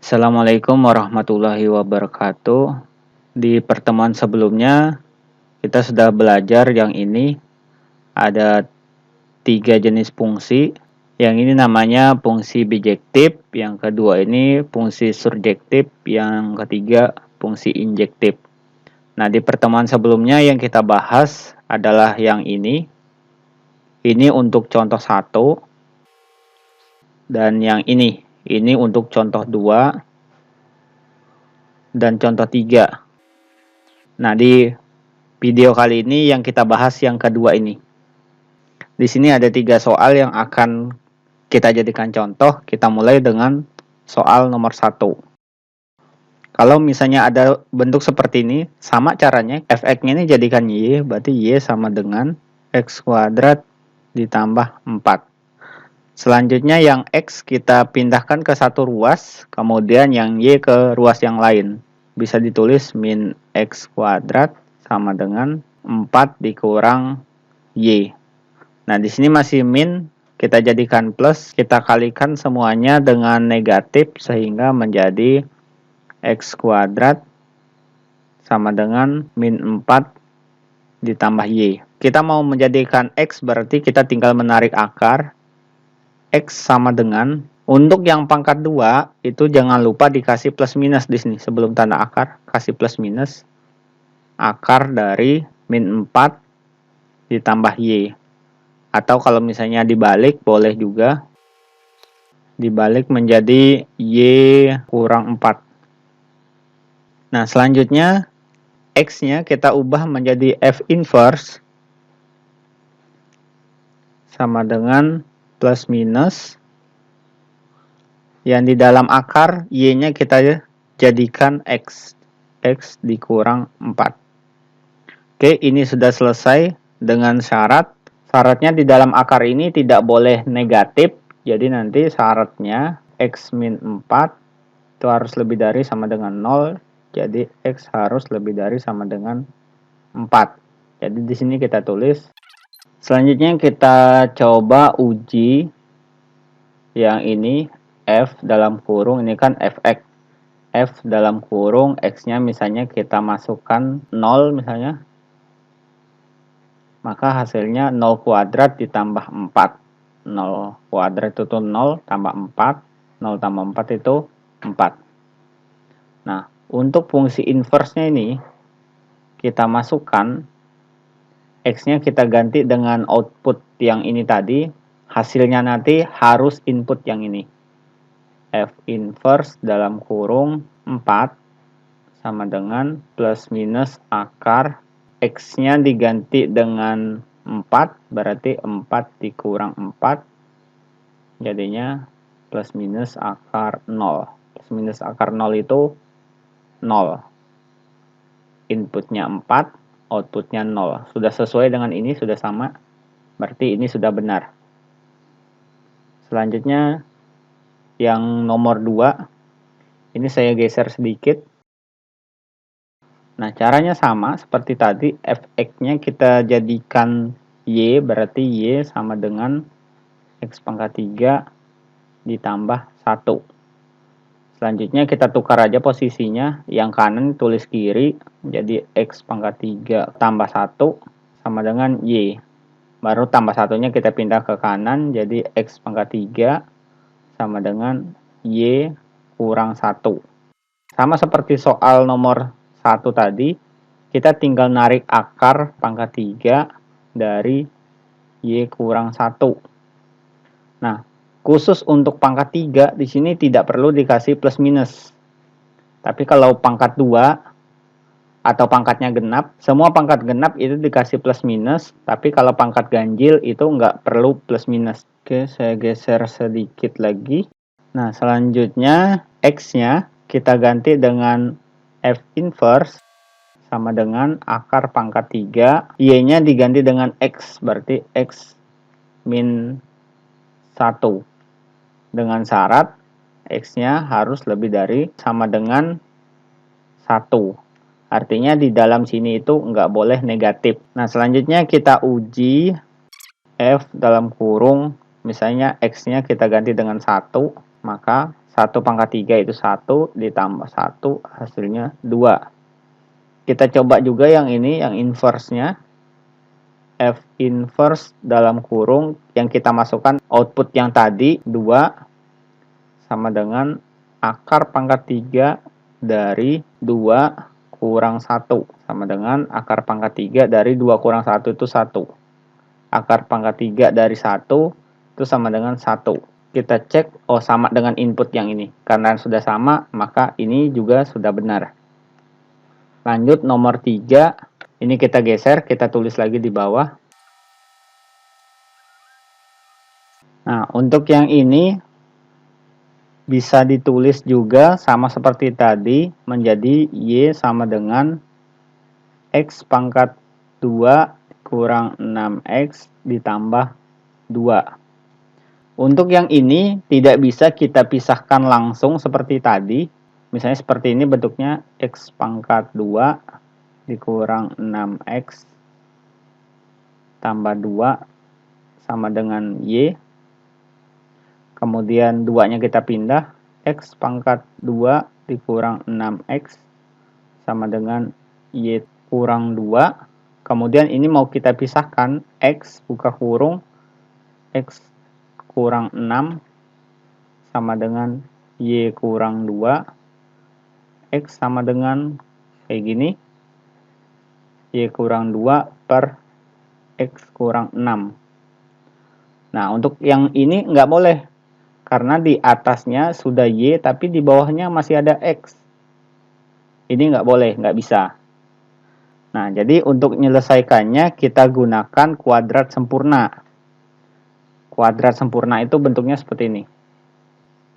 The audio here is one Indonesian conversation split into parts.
Assalamualaikum warahmatullahi wabarakatuh. Di pertemuan sebelumnya, kita sudah belajar yang ini. Ada 3 jenis fungsi. Yang ini namanya fungsi bijektif, yang kedua ini fungsi surjektif, yang ketiga fungsi injektif. Nah, di pertemuan sebelumnya yang kita bahas adalah yang ini. Ini untuk contoh 1, dan yang ini untuk contoh 2, dan contoh 3. Nah, di video kali ini yang kita bahas yang kedua ini. Di sini ada 3 soal yang akan kita jadikan contoh. Kita mulai dengan soal nomor 1. Kalau misalnya ada bentuk seperti ini, sama caranya. Fx-nya ini jadikan y, berarti y sama dengan x kuadrat ditambah 4. Selanjutnya yang x kita pindahkan ke satu ruas, kemudian yang y ke ruas yang lain. Bisa ditulis min x kuadrat sama dengan 4 dikurang y. Nah, di sini masih min, kita jadikan plus, kita kalikan semuanya dengan negatif sehingga menjadi x kuadrat sama dengan min 4 ditambah y. Kita mau menjadikan x berarti kita tinggal menarik akar. X sama dengan, untuk yang pangkat 2 itu jangan lupa dikasih plus minus di sini sebelum tanda akar, kasih plus minus akar dari min 4 ditambah y. Atau kalau misalnya dibalik boleh juga, dibalik menjadi y kurang 4. Nah, selanjutnya x-nya kita ubah menjadi f inverse sama dengan plus minus, yang di dalam akar y-nya kita jadikan x dikurang 4. Oke, ini sudah selesai dengan syarat. Syaratnya di dalam akar ini tidak boleh negatif, jadi nanti syaratnya x min 4 itu harus lebih dari sama dengan 0, jadi x harus lebih dari sama dengan 4. Jadi di sini kita tulis. Selanjutnya kita coba uji yang ini, f dalam kurung, ini kan fx. F dalam kurung x-nya misalnya kita masukkan 0 misalnya. Maka hasilnya 0 kuadrat ditambah 4. 0 kuadrat itu 0 tambah 4. 0 tambah 4 itu 4. Nah, untuk fungsi inverse-nya ini, kita masukkan, x-nya kita ganti dengan output yang ini tadi. Hasilnya nanti harus input yang ini. F inverse dalam kurung 4 sama dengan plus minus akar, x-nya diganti dengan 4, berarti 4 dikurang 4, jadinya plus minus akar 0. Plus minus akar 0 itu 0. Inputnya 4, outputnya 0. Sudah sesuai dengan ini, sudah sama, berarti ini sudah benar. Selanjutnya yang nomor 2, ini saya geser sedikit. Nah, caranya sama seperti tadi, fx-nya kita jadikan y, berarti y sama dengan x pangkat 3 ditambah 1. Selanjutnya kita tukar aja posisinya, yang kanan tulis kiri, jadi x pangkat 3 tambah 1 sama dengan y. Baru tambah satunya kita pindah ke kanan, jadi x pangkat 3 sama dengan y kurang 1. Sama seperti soal nomor 1 tadi, kita tinggal narik akar pangkat 3 dari y kurang 1. Nah, khusus untuk pangkat 3 di sini tidak perlu dikasih plus minus. Tapi kalau pangkat 2 atau pangkatnya genap, semua pangkat genap itu dikasih plus minus, tapi kalau pangkat ganjil itu nggak perlu plus minus. Oke, saya geser sedikit lagi. Nah, selanjutnya x-nya kita ganti dengan f inverse sama dengan akar pangkat 3. Y-nya diganti dengan x, berarti x min 1. Dengan syarat x-nya harus lebih dari sama dengan 1. Artinya di dalam sini itu nggak boleh negatif. Nah, selanjutnya kita uji f dalam kurung, misalnya x-nya kita ganti dengan 1. Maka 1 pangkat 3 itu 1, ditambah 1, hasilnya 2. Kita coba juga yang ini, yang inverse-nya. F inverse dalam kurung yang kita masukkan output yang tadi, 2, sama dengan akar pangkat 3 dari 2 kurang 1. Sama dengan akar pangkat 3 dari 2 kurang 1 itu 1. Akar pangkat 3 dari 1 itu sama dengan 1. Kita cek, oh sama dengan input yang ini. Karena sudah sama, maka ini juga sudah benar. Lanjut nomor 3, ini kita geser, kita tulis lagi di bawah. Nah, untuk yang ini bisa ditulis juga sama seperti tadi, menjadi Y sama dengan X pangkat 2 kurang 6X ditambah 2. Untuk yang ini tidak bisa kita pisahkan langsung seperti tadi. Misalnya seperti ini bentuknya X pangkat 2 dikurang 6X tambah 2 sama dengan Y. Kemudian 2-nya kita pindah, X pangkat 2 dikurang 6X sama dengan Y kurang 2. Kemudian ini mau kita pisahkan, X buka kurung, X kurang 6 sama dengan Y kurang 2. X sama dengan kayak gini, Y kurang 2 per X kurang 6. Nah, untuk yang ini nggak boleh. Karena di atasnya sudah Y, tapi di bawahnya masih ada X. Ini nggak boleh, nggak bisa. Nah, jadi untuk menyelesaikannya kita gunakan kuadrat sempurna. Kuadrat sempurna itu bentuknya seperti ini.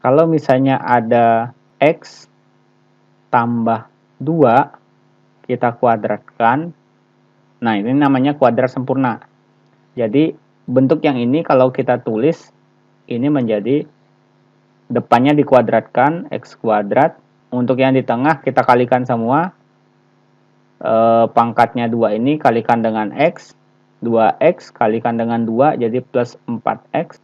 Kalau misalnya ada X tambah 2, kita kuadratkan. Nah, ini namanya kuadrat sempurna. Jadi, bentuk yang ini kalau kita tulis, ini menjadi depannya dikuadratkan, X kuadrat. Untuk yang di tengah kita kalikan semua. Pangkatnya 2 ini kalikan dengan X. 2X kalikan dengan 2, jadi plus 4X.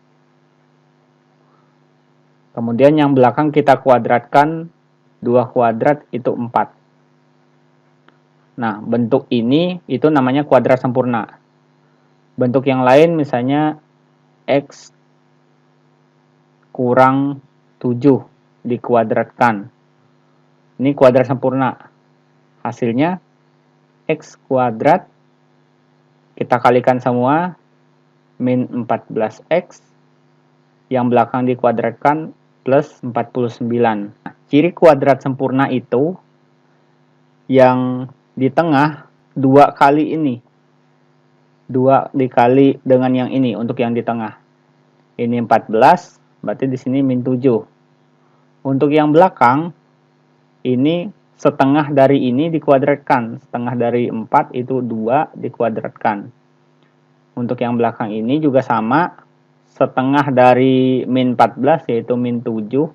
Kemudian yang belakang kita kuadratkan, 2 kuadrat itu 4. Nah, bentuk ini itu namanya kuadrat sempurna. Bentuk yang lain misalnya X kurang 7 dikuadratkan. Ini kuadrat sempurna. Hasilnya X kuadrat, kita kalikan semua, min 14X, yang belakang dikuadratkan, plus 49. Nah, ciri kuadrat sempurna itu, yang di tengah, 2 kali ini. 2 dikali dengan yang ini, untuk yang di tengah. Ini 14, berarti di sini min 7. Untuk yang belakang, ini setengah dari ini dikuadratkan. Setengah dari 4 itu 2 dikuadratkan. Untuk yang belakang ini juga sama. Setengah dari min 14 yaitu min 7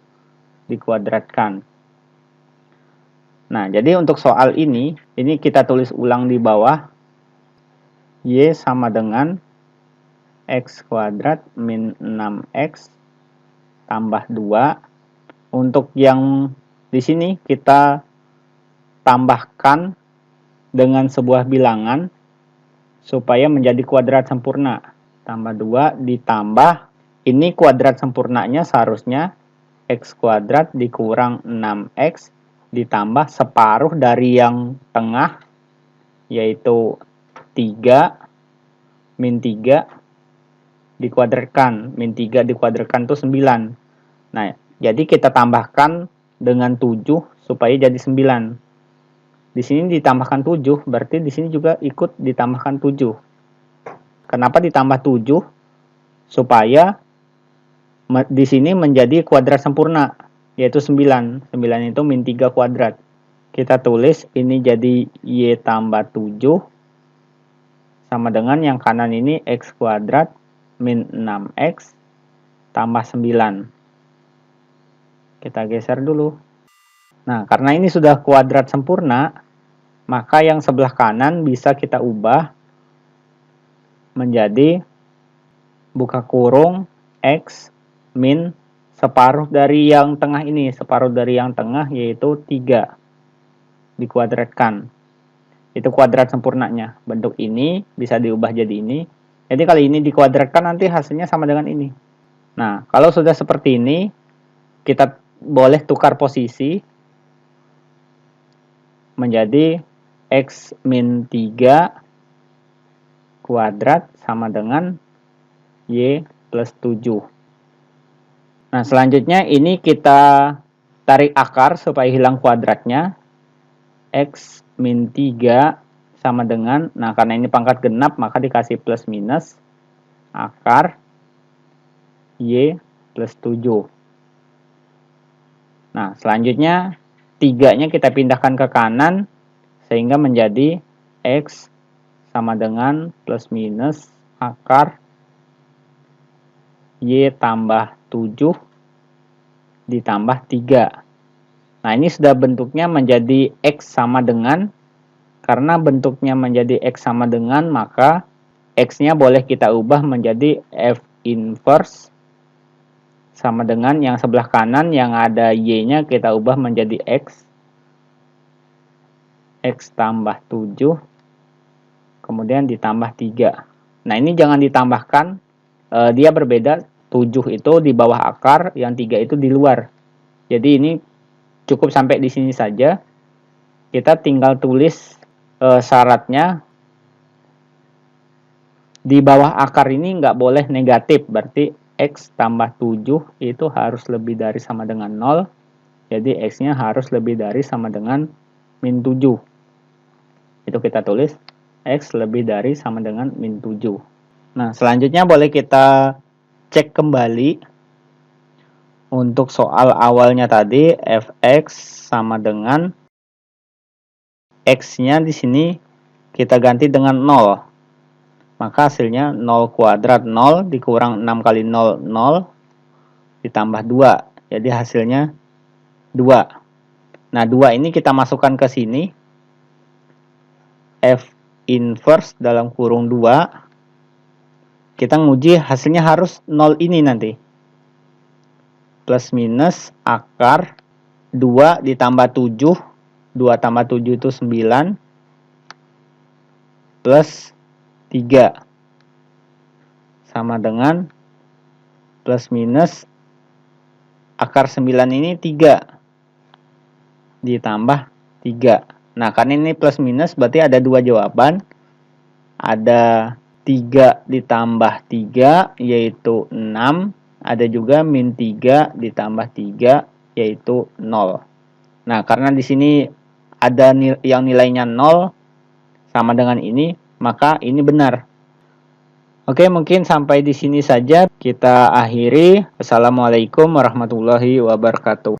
dikuadratkan. Nah, jadi untuk soal ini kita tulis ulang di bawah. Y sama dengan X kuadrat min 6X tambah 2. Untuk yang di sini kita tambahkan dengan sebuah bilangan supaya menjadi kuadrat sempurna. Tambah 2 ditambah, ini kuadrat sempurnanya seharusnya X kuadrat dikurang 6X ditambah separuh dari yang tengah, yaitu 3 min 3 dikuadratkan. Min 3 dikuadratkan itu 9. Nah, jadi kita tambahkan dengan 7 supaya jadi 9. Di sini ditambahkan 7, berarti di sini juga ikut ditambahkan 7. Kenapa ditambah 7? Supaya di sini menjadi kuadrat sempurna, yaitu 9. 9 itu min 3 kuadrat. Kita tulis ini jadi Y tambah 7 sama dengan yang kanan ini X kuadrat min 6X tambah 9. Kita geser dulu. Nah, karena ini sudah kuadrat sempurna, maka yang sebelah kanan bisa kita ubah menjadi buka kurung X min 1 separuh dari yang tengah ini, separuh dari yang tengah yaitu 3 dikuadratkan. Itu kuadrat sempurnanya. Bentuk ini bisa diubah jadi ini. Jadi kali ini dikuadratkan nanti hasilnya sama dengan ini. Nah, kalau sudah seperti ini, kita boleh tukar posisi menjadi X min 3 kuadrat sama dengan Y plus 7. Nah, selanjutnya ini kita tarik akar supaya hilang kuadratnya. X min 3 sama dengan, nah karena ini pangkat genap maka dikasih plus minus akar Y plus 7. Nah, selanjutnya 3-nya kita pindahkan ke kanan sehingga menjadi X sama dengan plus minus akar Y tambah 7 ditambah 3. Nah, ini sudah bentuknya menjadi X sama dengan, karena bentuknya menjadi X sama dengan, maka X-nya boleh kita ubah menjadi F inverse sama dengan yang sebelah kanan yang ada Y-nya kita ubah menjadi X. X tambah 7, kemudian ditambah 3. Nah, ini jangan ditambahkan, dia berbeda. 7 itu di bawah akar, yang 3 itu di luar. Jadi ini cukup sampai di sini saja. Kita tinggal tulis syaratnya. Di bawah akar ini nggak boleh negatif, berarti X tambah 7 itu harus lebih dari sama dengan 0. Jadi X-nya harus lebih dari sama dengan min 7. Itu kita tulis X lebih dari sama dengan min 7. Nah, selanjutnya boleh kita cek kembali untuk soal awalnya tadi, fx sama dengan x-nya di sini kita ganti dengan 0. Maka hasilnya 0 kuadrat 0 dikurang 6 kali 0, 0 ditambah 2. Jadi hasilnya 2. Nah, 2 ini kita masukkan ke sini. F inverse dalam kurung 2. Kita nguji hasilnya harus 0 ini nanti. Plus minus akar 2 ditambah 7. 2 tambah 7 itu 9. Plus 3. Sama dengan plus minus akar 9 ini 3. Ditambah 3. Nah, karena ini plus minus berarti ada 2 jawaban. Ada 3 ditambah 3 yaitu 6. Ada juga min 3 ditambah 3 yaitu 0. Nah, karena di sini ada yang nilainya 0 sama dengan ini, maka ini benar. Oke, mungkin sampai di sini saja kita akhiri. Assalamualaikum warahmatullahi wabarakatuh.